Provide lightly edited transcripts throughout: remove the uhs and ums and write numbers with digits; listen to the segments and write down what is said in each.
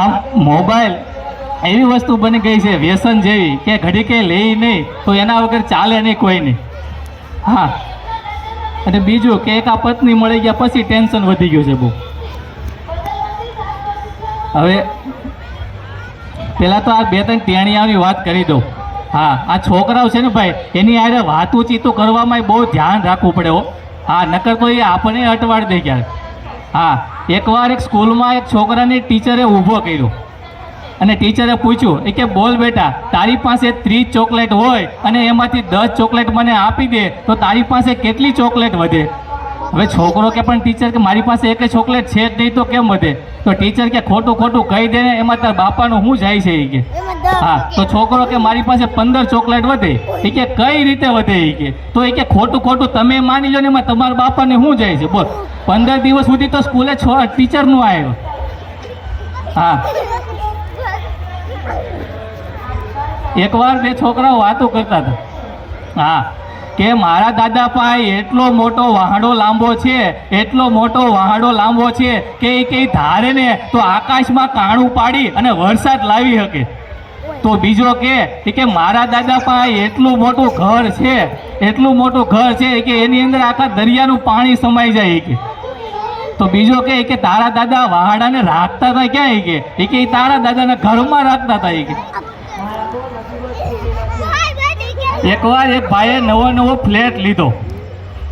આમ મોબાઈલ એવી વસ્તુ બની ગઈ છે વ્યસન જેવી કે ઘડી કે લે નહીં તો એના વગર ચાલે નહીં કોઈ નહીં. હા, અને બીજું કે એક આ પત્ની મળી ગયા પછી ટેન્શન વધી ગયું છે બહુ. હવે પેલા તો આ 2-3 ટેણિયાઓની વાત કરી દઉં. હા, આ છોકરાઓ છે ને ભાઈ, એની આરે વાતું ચીતું કરવામાં બહુ ધ્યાન રાખવું પડે હો. હા, નકર તો એ આપણને અટવાડ દે ક્યારે. હા, એકવાર એક સ્કૂલમાં એક છોકરાની ટીચરે ઊભો કર્યો અને ટીચરે પૂછ્યું કે બોલ બેટા, તારી પાસે 30 ચોકલેટ હોય અને એમાંથી 10 ચોકલેટ મને આપી દે તો તારી પાસે કેટલી ચોકલેટ વધે? હવે છોકરો કે પણ ટીચર કે મારી પાસે એક ચોકલેટ છે જ નહીં તો કેમ વધે? તો ટીચર કે ખોટું ખોટું કહી દે ને, એમાં તારા બાપાનું શું જાય છે એ કે. હા, તો છોકરો કે મારી પાસે 15 ચોકલેટ વધે. એ કે કઈ રીતે વધે એ કે? તો એ કે ખોટું ખોટું તમે માની લો ને, એમાં તમારા બાપાને શું જાય છે બોલ? 15 દિવસ સુધી તો સ્કૂલે ટીચરનું આવ્યો. હા, એકવાર 2 છોકરાઓ વાતો કરતા હતા. હા, કે મારા દાદા પાસે એટલો મોટો વાહડો લાંબો છે, એટલો મોટો વાહડો લાંબો છે કે એ કઈ ધારે ને તો આકાશમાં કાણું પાડી અને વરસાદ લાવી શકે. તો બીજો કે મારા દાદા પાસે એટલું મોટું ઘર છે, એટલું મોટું ઘર છે કે એની અંદર આખા દરિયાનું પાણી સમાઈ જાય કે. તો બીજો કે તારા દાદા વાહડાને રાખતા હતા ક્યાં? કે તારા દાદાના ઘરમાં રાખતા હતા કે. એકવાર એક ભાઈએ નવો ફ્લેટ લીધો.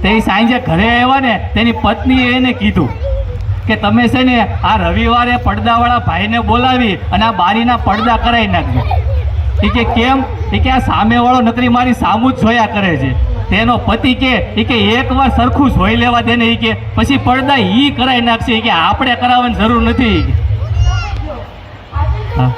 તે સાંજે ઘરે આવ્યા ને, તેની પત્નીએ એને કીધું કે તમે છે ને આ રવિવારે પડદાવાળા ભાઈને બોલાવી અને આ બારીના પડદા કરાવી નાખજો. એ કે કેમ? એ કે આ સામેવાળો નકરી મારી સામું જ જોયા કરે છે. તેનો પતિ કે એકવાર સરખું જોઈ લેવા દે ને, એ કે પછી પડદા ઈ કરાવી નાખશે, કે આપણે કરાવવાની જરૂર નથી. હા,